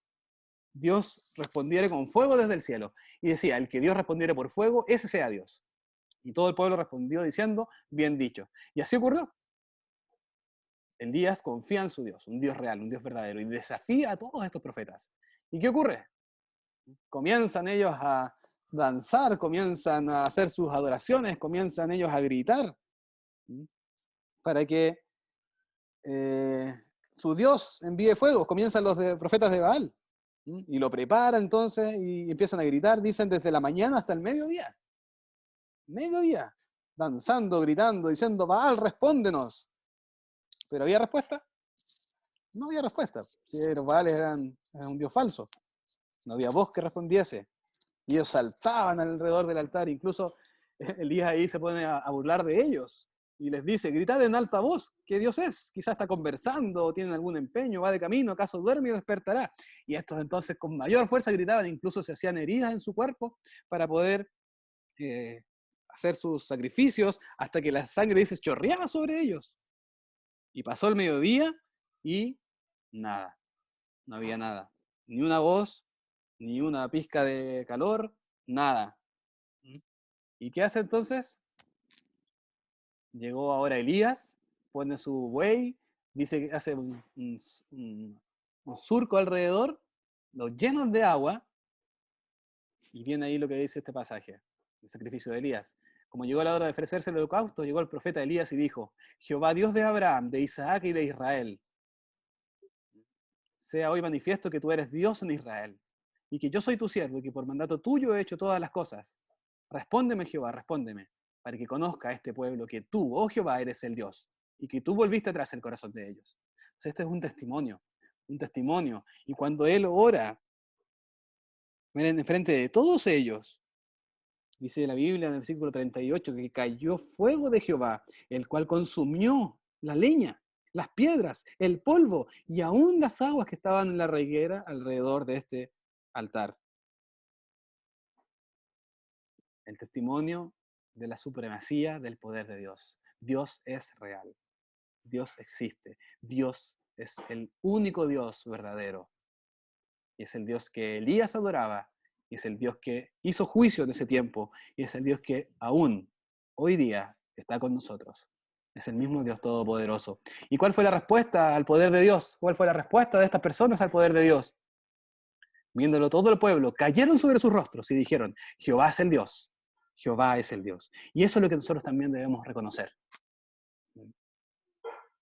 Dios respondiera con fuego desde el cielo. Y decía, el que Dios respondiera por fuego, ese sea Dios. Y todo el pueblo respondió diciendo, bien dicho. Y así ocurrió. Elías confía en su Dios, un Dios real, un Dios verdadero, y desafía a todos estos profetas. ¿Y qué ocurre? Comienzan ellos a danzar, comienzan a hacer sus adoraciones, comienzan ellos a gritar para que su Dios envíe fuego. Comienzan los profetas de Baal. Y lo preparan entonces y empiezan a gritar, dicen desde la mañana hasta el mediodía. Mediodía, danzando, gritando, diciendo, Baal, respóndenos. ¿Pero había respuesta? No había respuesta. Si los Baales eran un dios falso. No había voz que respondiese. Y ellos saltaban alrededor del altar. Incluso Elías ahí se pone a burlar de ellos. Y les dice, gritad en alta voz, ¿qué Dios es? Quizás está conversando, o tiene algún empeño, va de camino, acaso duerme y despertará. Y estos entonces con mayor fuerza gritaban, incluso se hacían heridas en su cuerpo para poder hacer sus sacrificios hasta que la sangre, dice, chorreaba sobre ellos. Y pasó el mediodía y nada, no había nada. Ni una voz, ni una pizca de calor, nada. ¿Y qué hace entonces? Llegó ahora Elías, pone su buey, dice que hace un surco alrededor, los llenos de agua, y viene ahí lo que dice este pasaje, el sacrificio de Elías. Como llegó la hora de ofrecerse el holocausto, llegó el profeta Elías y dijo, Jehová Dios de Abraham, de Isaac y de Israel, sea hoy manifiesto que tú eres Dios en Israel, y que yo soy tu siervo, y que por mandato tuyo he hecho todas las cosas. Respóndeme, Jehová, respóndeme, para que conozca a este pueblo que tú, oh Jehová, eres el Dios, y que tú volviste atrás el corazón de ellos. Entonces, este es un testimonio. Y cuando él ora, miren, en frente de todos ellos, dice la Biblia en el versículo 38, que cayó fuego de Jehová, el cual consumió la leña, las piedras, el polvo y aún las aguas que estaban en la reguera alrededor de este altar. El testimonio de la supremacía del poder de Dios. Dios es real. Dios existe. Dios es el único Dios verdadero. Y es el Dios que Elías adoraba. Y es el Dios que hizo juicio en ese tiempo. Y es el Dios que aún hoy día está con nosotros. Es el mismo Dios todopoderoso. ¿Y cuál fue la respuesta al poder de Dios? ¿Cuál fue la respuesta de estas personas al poder de Dios? Viéndolo todo el pueblo, cayeron sobre sus rostros y dijeron, Jehová es el Dios. Jehová es el Dios. Y eso es lo que nosotros también debemos reconocer.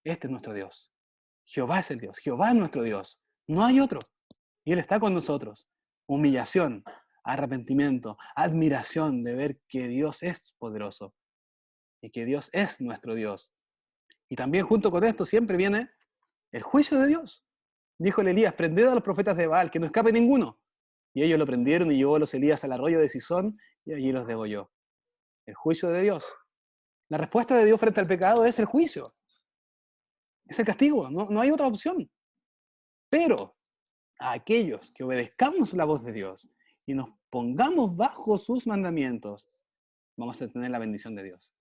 Este es nuestro Dios. Jehová es el Dios. Jehová es nuestro Dios. No hay otro. Y Él está con nosotros. Humillación, arrepentimiento, admiración de ver que Dios es poderoso y que Dios es nuestro Dios. Y también junto con esto siempre viene el juicio de Dios. Dijo Elías, prended a los profetas de Baal, que no escape ninguno. Y ellos lo prendieron y llevó a los Elías al arroyo de Sisón y allí los degolló. El juicio de Dios. La respuesta de Dios frente al pecado es el juicio. Es el castigo, no hay otra opción. Pero a aquellos que obedezcamos la voz de Dios y nos pongamos bajo sus mandamientos, vamos a tener la bendición de Dios.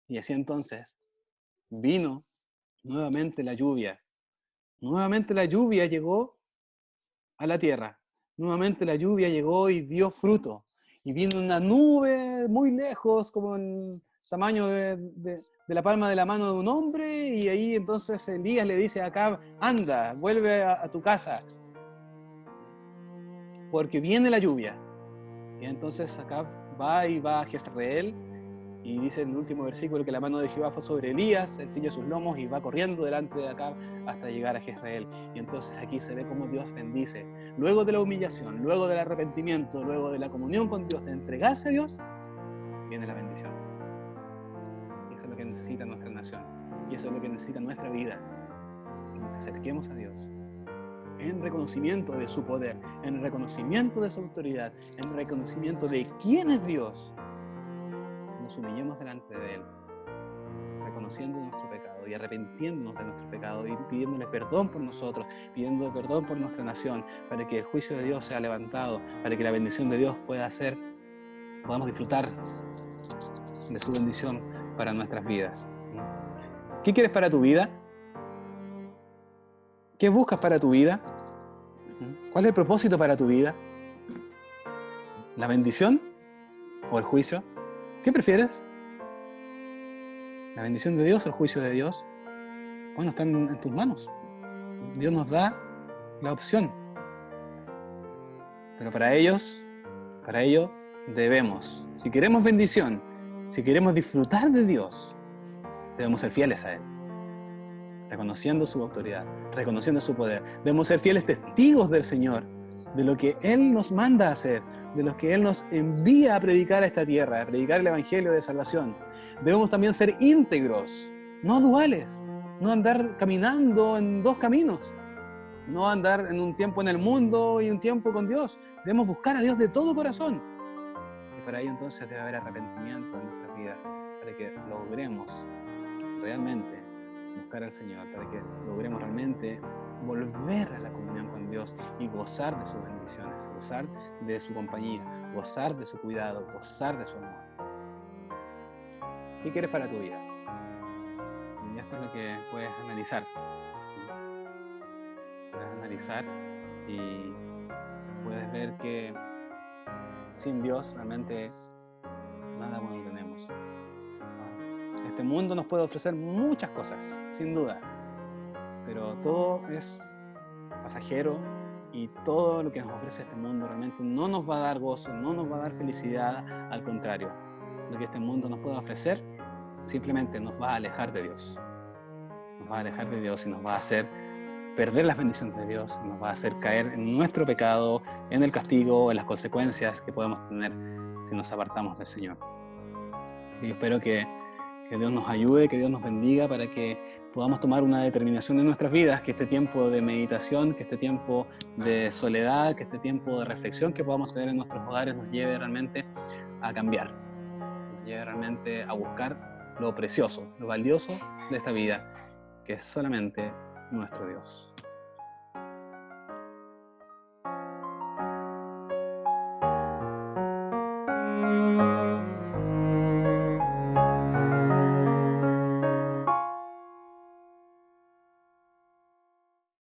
Y así entonces vino nuevamente la lluvia. Nuevamente la lluvia llegó a la tierra. Nuevamente la lluvia llegó y dio fruto. Y vino una nube muy lejos, como en tamaño de la palma de la mano de un hombre, y ahí entonces Elías le dice a Acab, anda, vuelve a tu casa, porque viene la lluvia. Y entonces Acab va a Jezreel, y dice en el último versículo que la mano de Jehová fue sobre Elías, él ciñe sus lomos y va corriendo delante de Acab hasta llegar a Jezreel. Y entonces aquí se ve cómo Dios bendice. Luego de la humillación, luego del arrepentimiento, luego de la comunión con Dios, de entregarse a Dios, viene la bendición. Y eso es lo que necesita nuestra nación. Y eso es lo que necesita nuestra vida. Que nos acerquemos a Dios en reconocimiento de su poder, en reconocimiento de su autoridad, en reconocimiento de quién es Dios. Nos humillemos delante de Él, reconociendo nuestro pecado y arrepintiéndonos de nuestro pecado y pidiéndole perdón por nosotros, pidiendo perdón por nuestra nación, para que el juicio de Dios sea levantado, para que la bendición de Dios podamos disfrutar de su bendición para nuestras vidas. ¿Qué quieres para tu vida? ¿Qué buscas para tu vida? ¿Cuál es el propósito para tu vida? ¿La bendición o el juicio? ¿Qué prefieres? ¿La bendición de Dios o el juicio de Dios? Bueno, están en tus manos. Dios nos da la opción. Pero para ello debemos, si queremos bendición, si queremos disfrutar de Dios, debemos ser fieles a Él, reconociendo su autoridad, reconociendo su poder. Debemos ser fieles testigos del Señor, de lo que Él nos manda a hacer, de lo que Él nos envía a predicar a esta tierra, a predicar el Evangelio de salvación. Debemos también ser íntegros, no duales, no andar caminando en dos caminos, no andar en un tiempo en el mundo y un tiempo con Dios. Debemos buscar a Dios de todo corazón. Y para ello entonces debe haber arrepentimiento en nuestra vida, para que logremos realmente buscar al Señor, para que logremos realmente volver a la comunión con Dios y gozar de sus bendiciones, gozar de su compañía, gozar de su cuidado, gozar de su amor. ¿Qué quieres para tu vida? Y esto es lo que puedes analizar. Puedes analizar y puedes ver que sin Dios realmente nada bueno tenemos. Este mundo nos puede ofrecer muchas cosas, sin duda, pero todo es pasajero y todo lo que nos ofrece este mundo realmente no nos va a dar gozo, no nos va a dar felicidad, al contrario. Lo que este mundo nos puede ofrecer simplemente nos va a alejar de Dios. Nos va a alejar de Dios y nos va a hacer perder las bendiciones de Dios, nos va a hacer caer en nuestro pecado, en el castigo, en las consecuencias que podemos tener si nos apartamos del Señor. Y yo espero que Que Dios nos ayude, que Dios nos bendiga para que podamos tomar una determinación en nuestras vidas, que este tiempo de meditación, que este tiempo de soledad, que este tiempo de reflexión que podamos tener en nuestros hogares nos lleve realmente a cambiar, nos lleve realmente a buscar lo precioso, lo valioso de esta vida, que es solamente nuestro Dios.